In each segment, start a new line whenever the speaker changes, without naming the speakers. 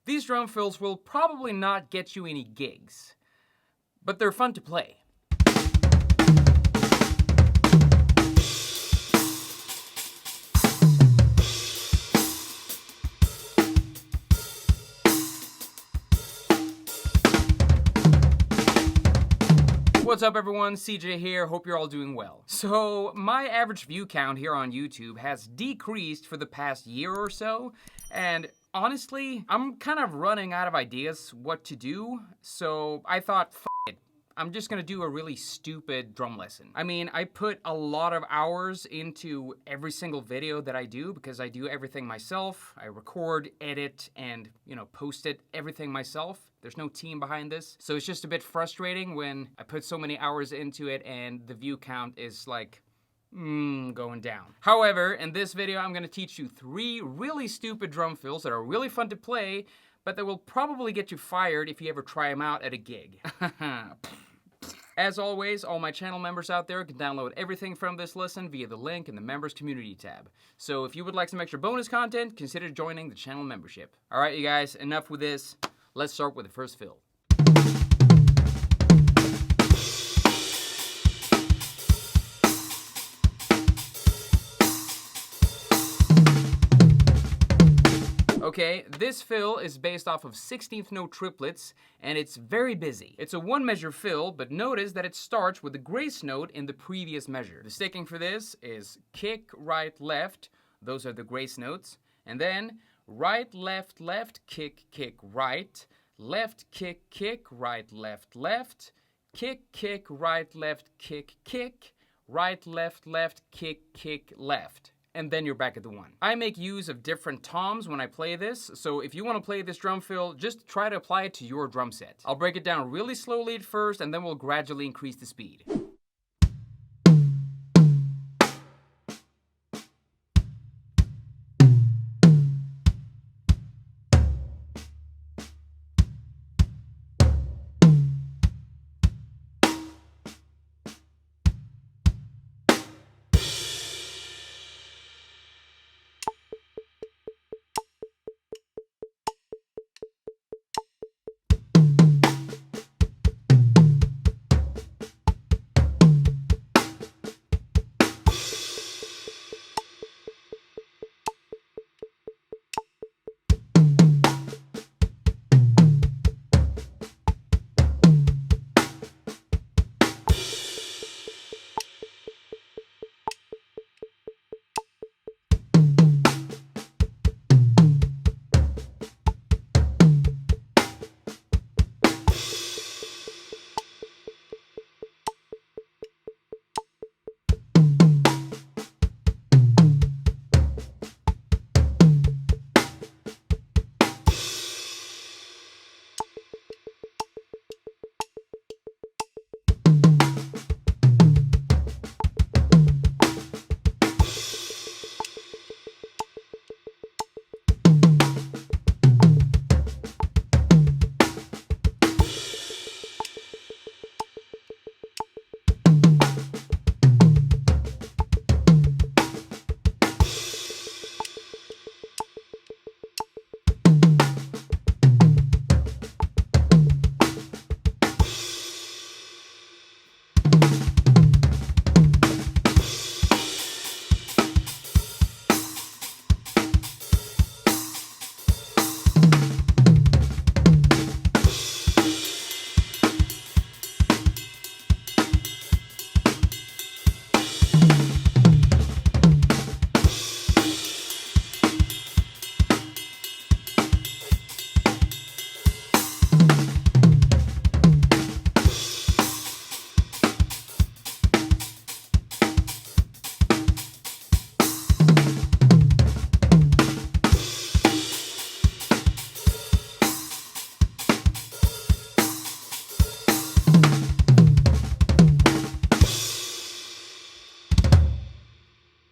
These drum fills will probably not get you any gigs, but they're fun to play. What's up everyone, CJ here, hope you're all doing well. So, my average view count here on YouTube has decreased for the past year or so, and honestly, I'm kind of running out of ideas what to do, so I thought, f it. I'm just gonna do a really stupid drum lesson. I mean, I put a lot of hours into every single video that I do because I do everything myself. I record, edit, and, post it, everything myself. There's no team behind this. So it's just a bit frustrating when I put so many hours into it and the view count is like, going down. However, in this video, I'm gonna teach you 3 really stupid drum fills that are really fun to play, but that will probably get you fired if you ever try them out at a gig. As always, all my channel members out there can download everything from this lesson via the link in the members community tab. So if you would like some extra bonus content, consider joining the channel membership. All right, you guys, enough with this. Let's start with the first fill. Okay, this fill is based off of 16th note triplets, and it's very busy. It's a 1-measure fill, but notice that it starts with the grace note in the previous measure. The sticking for this is kick, right, left. Those are the grace notes. And then right, left, left, kick, kick, right. Left, kick, kick, right, left, left. Kick, kick, right, left, kick, kick. Right, left, left, kick, kick, left. And then you're back at the 1. I make use of different toms when I play this, so if you want to play this drum fill, just try to apply it to your drum set. I'll break it down really slowly at first, and then we'll gradually increase the speed.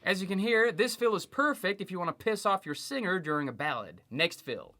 As you can hear, this fill is perfect if you want to piss off your singer during a ballad. Next fill.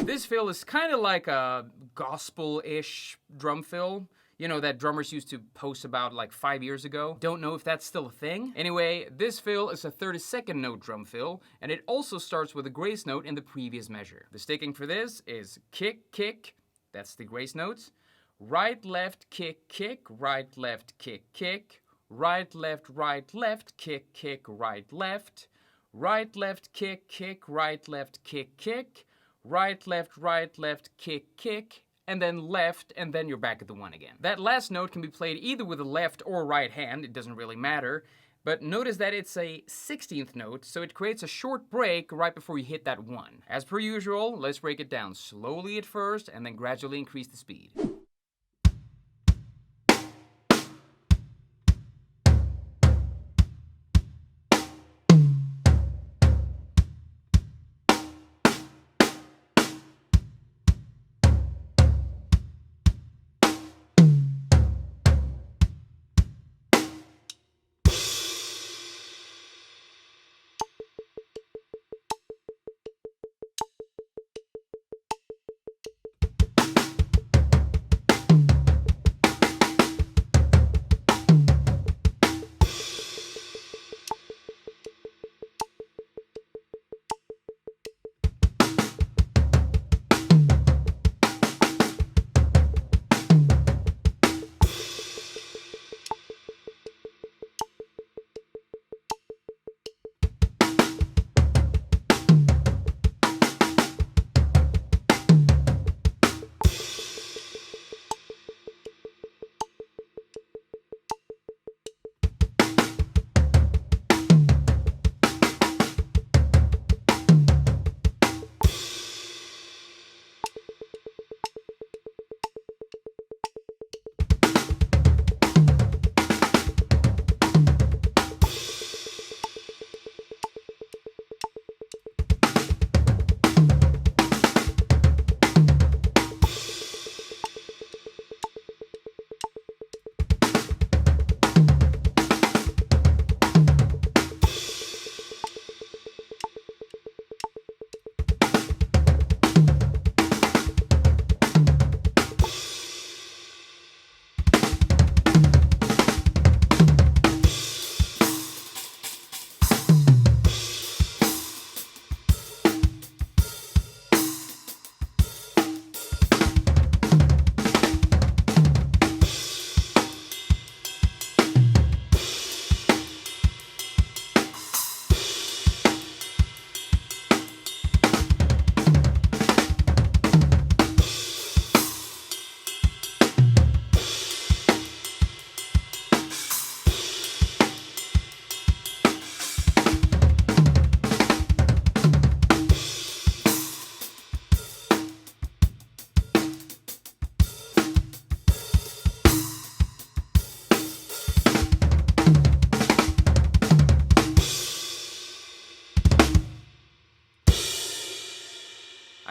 This fill is kind of like a gospel-ish drum fill. You know, that drummers used to post about like 5 years ago. Don't know if that's still a thing. Anyway, this fill is a 32nd note drum fill, and it also starts with a grace note in the previous measure. The sticking for this is kick, kick, that's the grace notes. Right, left, kick, kick, right, left, kick, kick. Right, left, kick, kick, right, left. Right, left, kick, kick, right, left, kick, kick. Right, left, kick, kick. And then left, and then you're back at the 1 again. That last note can be played either with the left or right hand, it doesn't really matter. But notice that it's a 16th note, so it creates a short break right before you hit that 1. As per usual, let's break it down slowly at first, and then gradually increase the speed.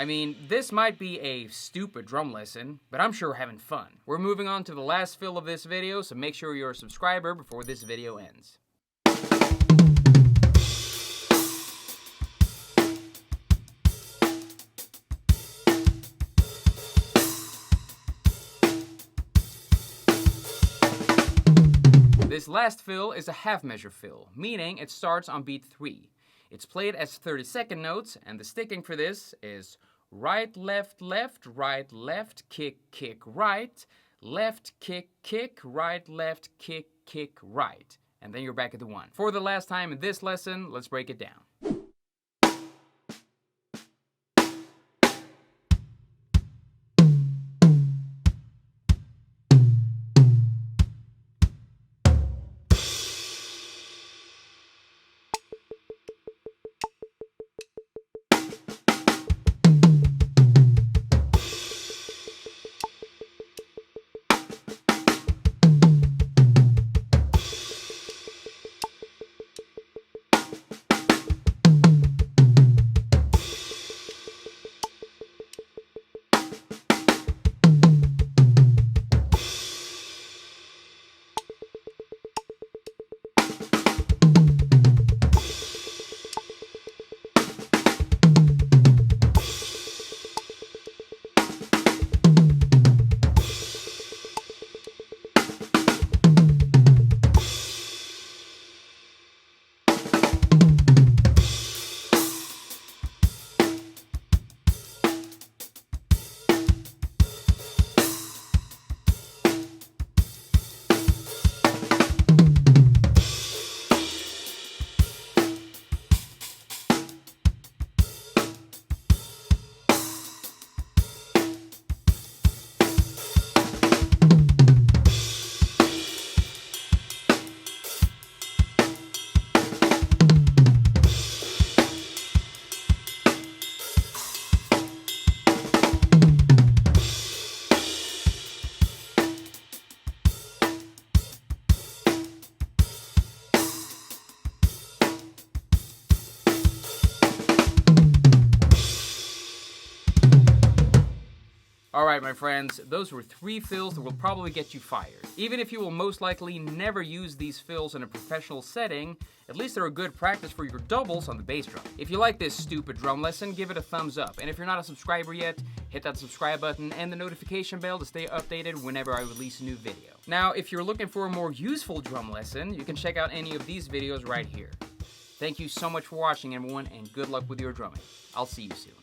I mean, this might be a stupid drum lesson, but I'm sure we're having fun. We're moving on to the last fill of this video, so make sure you're a subscriber before this video ends. This last fill is a half measure fill, meaning it starts on beat 3. It's played as 32nd notes, and the sticking for this is right, left, right, left, kick, kick, right, left, kick, kick, right, left, kick, kick, right. And then you're back at the 1. For the last time in this lesson, let's break it down. Alright my friends, those were 3 fills that will probably get you fired. Even if you will most likely never use these fills in a professional setting, at least they're a good practice for your doubles on the bass drum. If you like this stupid drum lesson, give it a thumbs up. And if you're not a subscriber yet, hit that subscribe button and the notification bell to stay updated whenever I release a new video. Now, if you're looking for a more useful drum lesson, you can check out any of these videos right here. Thank you so much for watching everyone, and good luck with your drumming. I'll see you soon.